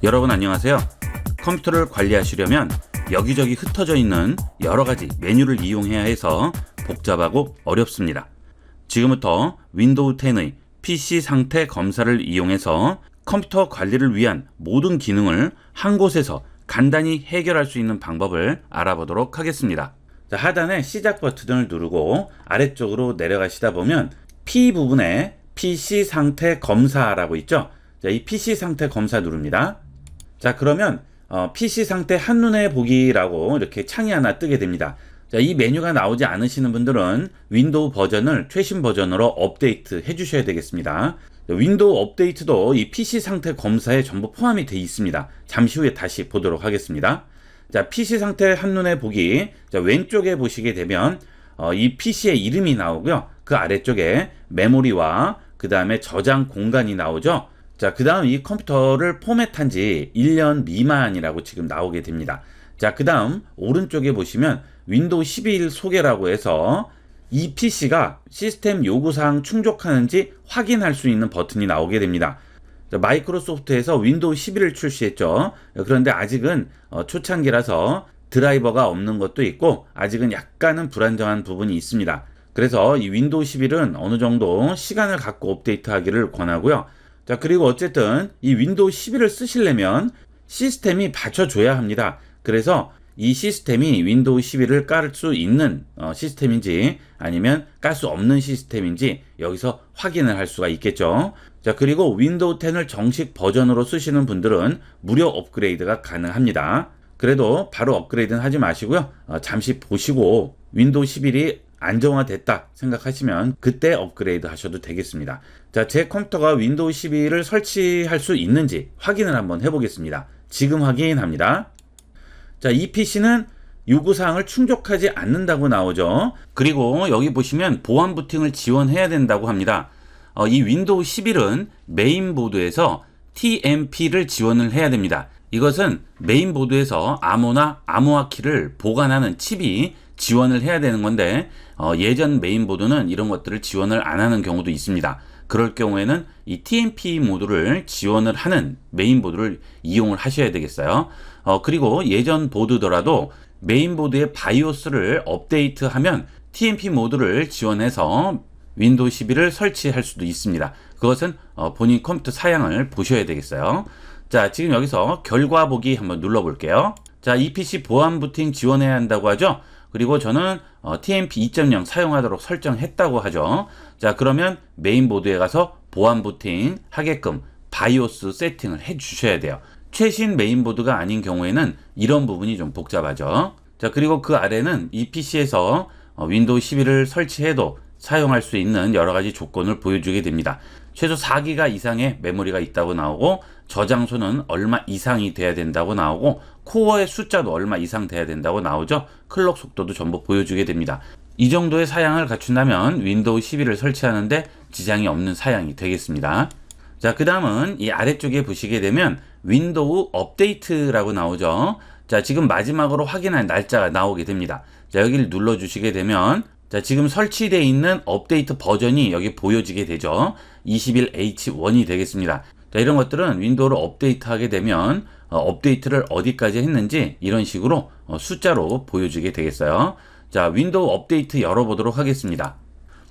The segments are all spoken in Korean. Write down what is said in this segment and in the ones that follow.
여러분 안녕하세요. 컴퓨터를 관리하시려면 여기저기 흩어져 있는 여러가지 메뉴를 이용해야 해서 복잡하고 어렵습니다. 지금부터 윈도우 10의 PC 상태 검사를 이용해서 컴퓨터 관리를 위한 모든 기능을 한 곳에서 간단히 해결할 수 있는 방법을 알아보도록 하겠습니다. 자, 하단에 시작 버튼을 누르고 아래쪽으로 내려가시다 보면 P 부분에 PC 상태 검사라고 있죠. 자, 이 PC 상태 검사 누릅니다. 자, 그러면 PC 상태 한눈에 보기라고 이렇게 창이 하나 뜨게 됩니다. 자, 이 메뉴가 나오지 않으시는 분들은 윈도우 버전을 최신 버전으로 업데이트 해 주셔야 되겠습니다. 윈도우 업데이트도 이 PC 상태 검사에 전부 포함이 되어 있습니다. 잠시 후에 다시 보도록 하겠습니다. 자, PC 상태 한눈에 보기. 자, 왼쪽에 보시게 되면 이 PC의 이름이 나오고요. 그 아래쪽에 메모리와 그 다음에 저장 공간이 나오죠. 자, 그 다음 이 컴퓨터를 포맷한 지 1년 미만이라고 지금 나오게 됩니다. 자, 그 다음 오른쪽에 보시면 윈도우 11 소개라고 해서 이 PC가 시스템 요구사항 충족하는지 확인할 수 있는 버튼이 나오게 됩니다. 자, 마이크로소프트에서 윈도우 11을 출시했죠. 그런데 아직은 초창기라서 드라이버가 없는 것도 있고 아직은 약간은 불안정한 부분이 있습니다. 그래서 이 윈도우 11은 어느 정도 시간을 갖고 업데이트하기를 권하고요. 자, 그리고 어쨌든 이 윈도우 11을 쓰시려면 시스템이 받쳐줘야 합니다. 그래서 이 시스템이 윈도우 11을 깔 수 있는 시스템인지 아니면 깔 수 없는 시스템인지 여기서 확인을 할 수가 있겠죠. 자, 그리고 윈도우 10을 정식 버전으로 쓰시는 분들은 무료 업그레이드가 가능합니다. 그래도 바로 업그레이드는 하지 마시고요. 잠시 보시고 윈도우 11이 안정화됐다 생각하시면 그때 업그레이드 하셔도 되겠습니다. 자, 제 컴퓨터가 윈도우 11을 설치할 수 있는지 확인을 한번 해보겠습니다. 지금 확인합니다. 자, 이 PC는 요구사항을 충족하지 않는다고 나오죠. 그리고 여기 보시면 보안 부팅을 지원해야 된다고 합니다. 이 윈도우 11은 메인보드에서 TMP를 지원을 해야 됩니다. 이것은 메인보드에서 암호나 암호화키를 보관하는 칩이 지원을 해야 되는 건데 예전 메인보드는 이런 것들을 지원을 안 하는 경우도 있습니다. 그럴 경우에는 이 TMP 모드를 지원을 하는 메인보드를 이용을 하셔야 되겠어요. 그리고 예전 보드더라도 메인보드의 바이오스를 업데이트하면 TMP 모드를 지원해서 윈도우 11을 설치할 수도 있습니다. 그것은 본인 컴퓨터 사양을 보셔야 되겠어요. 자, 지금 여기서 결과 보기 한번 눌러볼게요. 자, 이 PC 보안 부팅 지원해야 한다고 하죠. 그리고 저는 TMP 2.0 사용하도록 설정했다고 하죠. 자, 그러면 메인보드에 가서 보안 부팅 하게끔 바이오스 세팅을 해 주셔야 돼요. 최신 메인보드가 아닌 경우에는 이런 부분이 좀 복잡하죠. 자, 그리고 그 아래는 이 PC에서 윈도우 11을 설치해도 사용할 수 있는 여러 가지 조건을 보여주게 됩니다. 최소 4기가 이상의 메모리가 있다고 나오고 저장소는 얼마 이상이 돼야 된다고 나오고 코어의 숫자도 얼마 이상 돼야 된다고 나오죠. 클럭 속도도 전부 보여주게 됩니다. 이 정도의 사양을 갖춘다면 윈도우 11을 설치하는데 지장이 없는 사양이 되겠습니다. 자, 그 다음은 이 아래쪽에 보시게 되면 윈도우 업데이트라고 나오죠. 자, 지금 마지막으로 확인할 날짜가 나오게 됩니다. 자, 여기를 눌러주시게 되면 자, 지금 설치되어 있는 업데이트 버전이 여기 보여지게 되죠. 21H1이 되겠습니다. 자, 이런 것들은 윈도우를 업데이트하게 되면 업데이트를 어디까지 했는지 이런 식으로 숫자로 보여지게 되겠어요. 자, 윈도우 업데이트 열어보도록 하겠습니다.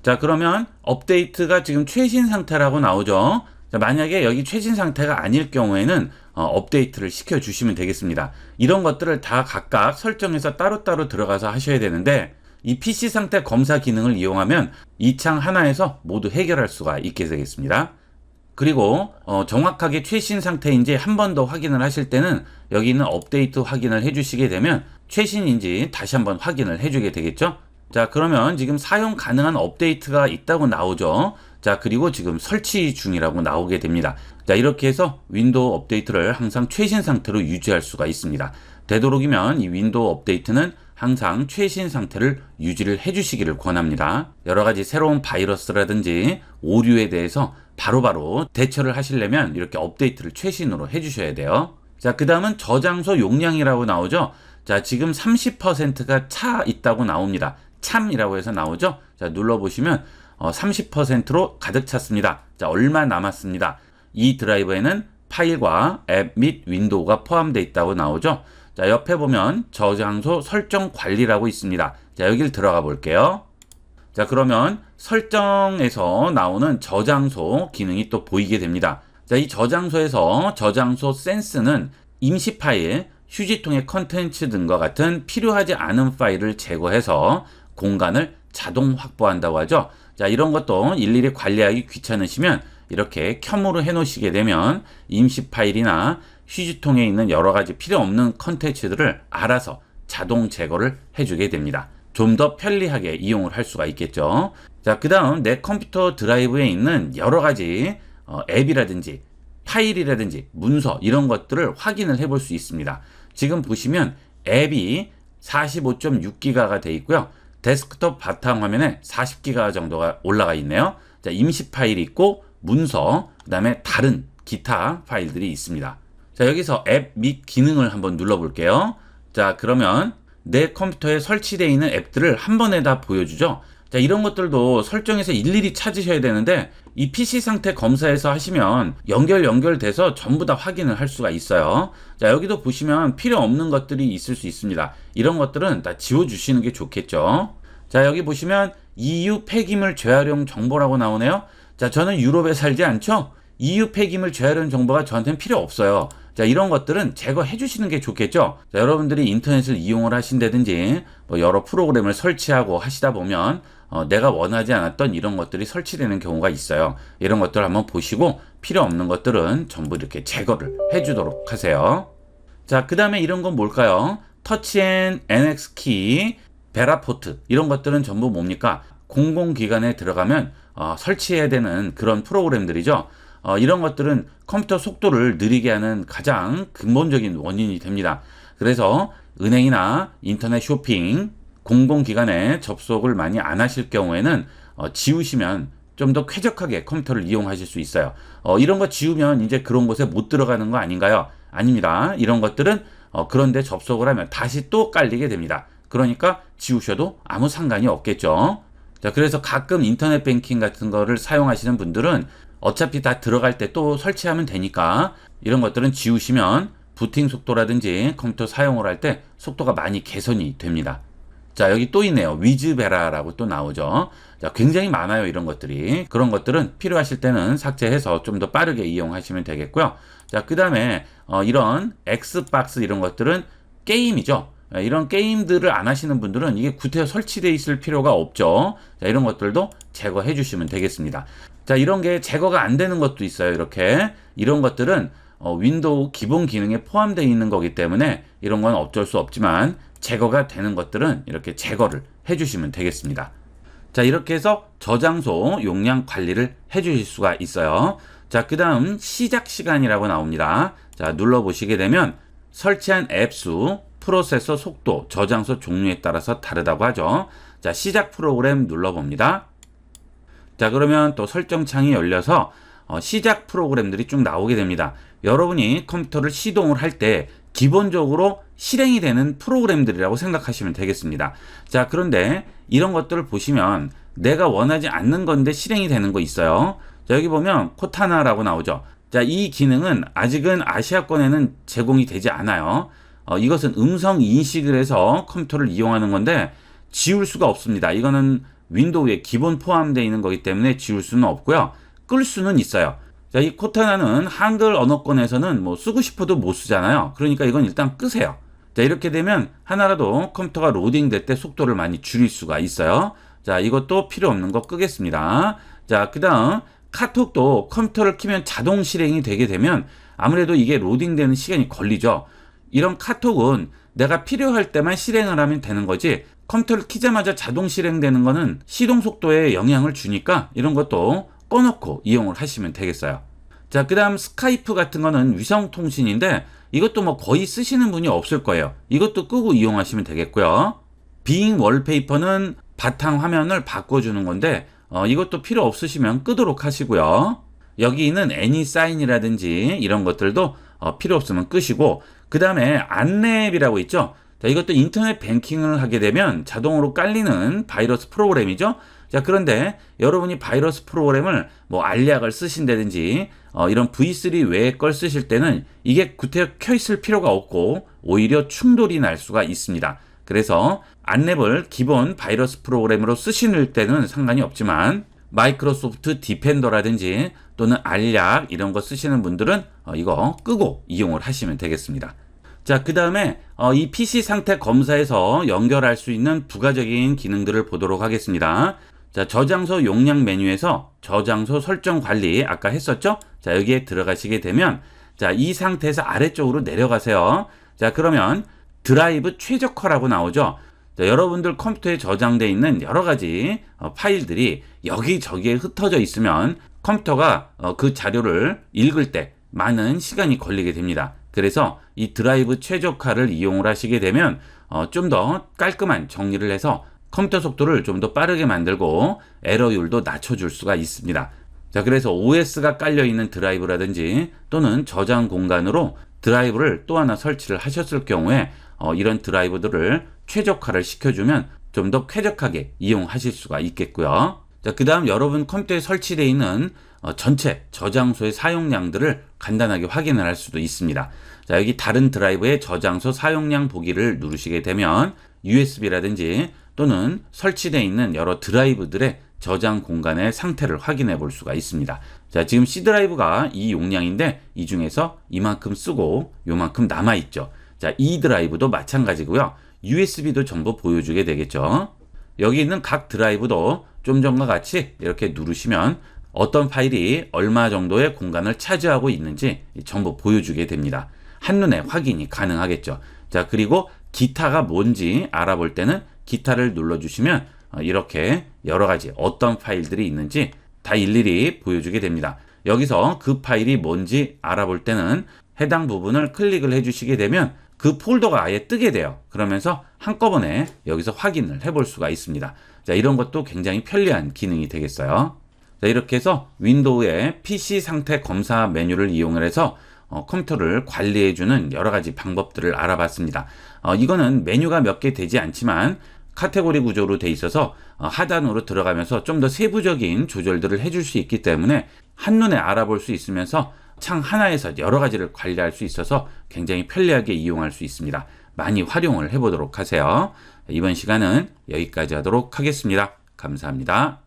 자, 그러면 업데이트가 지금 최신 상태라고 나오죠. 자, 만약에 여기 최신 상태가 아닐 경우에는 업데이트를 시켜주시면 되겠습니다. 이런 것들을 다 각각 설정해서 따로따로 들어가서 하셔야 되는데 이 PC 상태 검사 기능을 이용하면 이 창 하나에서 모두 해결할 수가 있게 되겠습니다. 그리고 정확하게 최신 상태인지 한 번 더 확인을 하실 때는 여기 있는 업데이트 확인을 해주시게 되면 최신인지 다시 한번 확인을 해주게 되겠죠. 자, 그러면 지금 사용 가능한 업데이트가 있다고 나오죠. 자, 그리고 지금 설치 중이라고 나오게 됩니다. 자, 이렇게 해서 윈도우 업데이트를 항상 최신 상태로 유지할 수가 있습니다. 되도록이면 이 윈도우 업데이트는 항상 최신 상태를 유지를 해주시기를 권합니다. 여러 가지 새로운 바이러스라든지 오류에 대해서 바로바로 대처를 하시려면 이렇게 업데이트를 최신으로 해주셔야 돼요. 자, 그 다음은 저장소 용량이라고 나오죠. 자, 지금 30%가 차 있다고 나옵니다. 참이라고 해서 나오죠. 자, 눌러보시면 30%로 가득 찼습니다. 자, 얼마 남았습니다. 이 드라이버에는 파일과 앱 및 윈도우가 포함되어 있다고 나오죠. 자, 옆에 보면 저장소 설정 관리라고 있습니다. 자, 여기를 들어가 볼게요. 자, 그러면 설정에서 나오는 저장소 기능이 또 보이게 됩니다. 자, 이 저장소에서 저장소 센스는 임시 파일, 휴지통의 컨텐츠 등과 같은 필요하지 않은 파일을 제거해서 공간을 자동 확보한다고 하죠. 자, 이런 것도 일일이 관리하기 귀찮으시면 이렇게 켬으로 해 놓으시게 되면 임시 파일이나 휴지통에 있는 여러 가지 필요 없는 컨텐츠들을 알아서 자동 제거를 해주게 됩니다. 좀 더 편리하게 이용을 할 수가 있겠죠. 자, 그 다음 내 컴퓨터 드라이브에 있는 여러 가지 앱이라든지 파일이라든지 문서 이런 것들을 확인을 해볼 수 있습니다. 지금 보시면 앱이 45.6기가가 되어 있고요. 데스크톱 바탕화면에 40기가 정도가 올라가 있네요. 자, 임시 파일이 있고 문서, 그 다음에 다른 기타 파일들이 있습니다. 자, 여기서 앱 및 기능을 한번 눌러볼게요. 자, 그러면 내 컴퓨터에 설치되어 있는 앱들을 한 번에 다 보여주죠. 자, 이런 것들도 설정해서 일일이 찾으셔야 되는데 이 PC 상태 검사에서 하시면 연결돼서 전부 다 확인을 할 수가 있어요. 자, 여기도 보시면 필요 없는 것들이 있을 수 있습니다. 이런 것들은 다 지워주시는 게 좋겠죠. 자, 여기 보시면 EU 폐기물 재활용 정보라고 나오네요. 자, 저는 유럽에 살지 않죠? EU 폐기물 재활용 정보가 저한테는 필요 없어요. 자, 이런 것들은 제거해 주시는 게 좋겠죠. 자, 여러분들이 인터넷을 이용을 하신다든지 뭐 여러 프로그램을 설치하고 하시다 보면 내가 원하지 않았던 이런 것들이 설치되는 경우가 있어요. 이런 것들을 한번 보시고 필요 없는 것들은 전부 이렇게 제거를 해 주도록 하세요. 자, 그 다음에 이런 건 뭘까요? 터치 앤 NX 키, 베라포트 이런 것들은 전부 뭡니까? 공공기관에 들어가면 설치해야 되는 그런 프로그램들이죠. 이런 것들은 컴퓨터 속도를 느리게 하는 가장 근본적인 원인이 됩니다. 그래서 은행이나 인터넷 쇼핑, 공공기관에 접속을 많이 안 하실 경우에는 지우시면 좀 더 쾌적하게 컴퓨터를 이용하실 수 있어요. 이런 거 지우면 이제 그런 곳에 못 들어가는 거 아닌가요? 아닙니다. 이런 것들은 그런데 접속을 하면 다시 또 깔리게 됩니다. 그러니까 지우셔도 아무 상관이 없겠죠. 자, 그래서 가끔 인터넷 뱅킹 같은 거를 사용하시는 분들은 어차피 다 들어갈 때 또 설치하면 되니까 이런 것들은 지우시면 부팅 속도라든지 컴퓨터 사용을 할 때 속도가 많이 개선이 됩니다. 자, 여기 또 있네요. 위즈베라라고 또 나오죠. 자, 굉장히 많아요, 이런 것들이. 그런 것들은 필요하실 때는 삭제해서 좀 더 빠르게 이용하시면 되겠고요. 자, 그 다음에 이런 엑스박스 이런 것들은 게임이죠. 이런 게임들을 안 하시는 분들은 이게 구태여 설치되어 있을 필요가 없죠. 자, 이런 것들도 제거해 주시면 되겠습니다. 자, 이런 게 제거가 안 되는 것도 있어요. 이렇게 이런 것들은 윈도우 기본 기능에 포함되어 있는 거기 때문에 이런 건 어쩔 수 없지만 제거가 되는 것들은 이렇게 제거를 해 주시면 되겠습니다. 자, 이렇게 해서 저장소 용량 관리를 해 주실 수가 있어요. 자, 그 다음 시작 시간이라고 나옵니다. 자, 눌러보시게 되면 설치한 앱 수, 프로세서 속도, 저장소 종류에 따라서 다르다고 하죠. 자, 시작 프로그램 눌러봅니다. 자, 그러면 또 설정창이 열려서 시작 프로그램들이 쭉 나오게 됩니다. 여러분이 컴퓨터를 시동을 할 때 기본적으로 실행이 되는 프로그램들이라고 생각하시면 되겠습니다. 자, 그런데 이런 것들을 보시면 내가 원하지 않는 건데 실행이 되는 거 있어요. 자, 여기 보면 코타나라고 나오죠. 자, 이 기능은 아직은 아시아권에는 제공이 되지 않아요. 이것은 음성 인식을 해서 컴퓨터를 이용하는 건데 지울 수가 없습니다. 이거는 윈도우에 기본 포함되어 있는 거기 때문에 지울 수는 없고요. 끌 수는 있어요. 자, 이 코타나는 한글 언어권에서는 뭐 쓰고 싶어도 못 쓰잖아요. 그러니까 이건 일단 끄세요. 자, 이렇게 되면 하나라도 컴퓨터가 로딩 될 때 속도를 많이 줄일 수가 있어요. 자, 이것도 필요 없는 거 끄겠습니다. 자, 그 다음 카톡도 컴퓨터를 키면 자동 실행이 되게 되면 아무래도 이게 로딩되는 시간이 걸리죠. 이런 카톡은 내가 필요할 때만 실행을 하면 되는 거지 컴퓨터를 키자마자 자동 실행되는 거는 시동 속도에 영향을 주니까 이런 것도 꺼놓고 이용을 하시면 되겠어요. 자, 그 다음 스카이프 같은 거는 위성통신인데 이것도 뭐 거의 쓰시는 분이 없을 거예요. 이것도 끄고 이용하시면 되겠고요. 빙 월페이퍼는 바탕 화면을 바꿔주는 건데 이것도 필요 없으시면 끄도록 하시고요. 여기 있는 애니사인이라든지 이런 것들도 필요 없으면 끄시고 그 다음에 안내앱이라고 있죠. 자, 이것도 인터넷 뱅킹을 하게 되면 자동으로 깔리는 바이러스 프로그램이죠. 자, 그런데 여러분이 바이러스 프로그램을 뭐 알약을 쓰신다든지 이런 V3 외의 걸 쓰실 때는 이게 구태여 켜 있을 필요가 없고 오히려 충돌이 날 수가 있습니다. 그래서 안랩을 기본 바이러스 프로그램으로 쓰실 때는 상관이 없지만 마이크로소프트 디펜더라든지 또는 알약 이런 거 쓰시는 분들은 이거 끄고 이용을 하시면 되겠습니다. 자, 그 다음에 이 PC 상태 검사에서 연결할 수 있는 부가적인 기능들을 보도록 하겠습니다. 자, 저장소 용량 메뉴에서 저장소 설정 관리 아까 했었죠? 자, 여기에 들어가시게 되면 자, 이 상태에서 아래쪽으로 내려가세요. 자, 그러면 드라이브 최적화라고 나오죠? 자, 여러분들 컴퓨터에 저장되어 있는 여러 가지 파일들이 여기저기에 흩어져 있으면 컴퓨터가 그 자료를 읽을 때 많은 시간이 걸리게 됩니다. 그래서 이 드라이브 최적화를 이용을 하시게 되면 좀 더 깔끔한 정리를 해서 컴퓨터 속도를 좀 더 빠르게 만들고 에러율도 낮춰줄 수가 있습니다. 자, 그래서 OS가 깔려있는 드라이브라든지 또는 저장 공간으로 드라이브를 또 하나 설치를 하셨을 경우에 이런 드라이브들을 최적화를 시켜주면 좀 더 쾌적하게 이용하실 수가 있겠고요. 자, 그 다음 여러분 컴퓨터에 설치되어 있는 전체 저장소의 사용량들을 간단하게 확인을 할 수도 있습니다. 자, 여기 다른 드라이브의 저장소 사용량 보기를 누르시게 되면 USB라든지 또는 설치되어 있는 여러 드라이브들의 저장 공간의 상태를 확인해 볼 수가 있습니다. 자, 지금 C 드라이브가 이 용량인데 이 중에서 이만큼 쓰고 요만큼 남아있죠. 자, 이 드라이브도 마찬가지고요. USB도 전부 보여주게 되겠죠. 여기 있는 각 드라이브도 좀 전과 같이 이렇게 누르시면 어떤 파일이 얼마 정도의 공간을 차지하고 있는지 전부 보여주게 됩니다. 한눈에 확인이 가능하겠죠. 자, 그리고 기타가 뭔지 알아볼 때는 기타를 눌러주시면 이렇게 여러 가지 어떤 파일들이 있는지 다 일일이 보여주게 됩니다. 여기서 그 파일이 뭔지 알아볼 때는 해당 부분을 클릭을 해주시게 되면 그 폴더가 아예 뜨게 돼요. 그러면서 한꺼번에 여기서 확인을 해볼 수가 있습니다. 자, 이런 것도 굉장히 편리한 기능이 되겠어요. 자, 이렇게 해서 윈도우의 PC 상태 검사 메뉴를 이용을 해서 컴퓨터를 관리해주는 여러 가지 방법들을 알아봤습니다. 이거는 메뉴가 몇 개 되지 않지만 카테고리 구조로 돼 있어서 하단으로 들어가면서 좀 더 세부적인 조절들을 해줄 수 있기 때문에 한눈에 알아볼 수 있으면서 창 하나에서 여러 가지를 관리할 수 있어서 굉장히 편리하게 이용할 수 있습니다. 많이 활용을 해보도록 하세요. 이번 시간은 여기까지 하도록 하겠습니다. 감사합니다.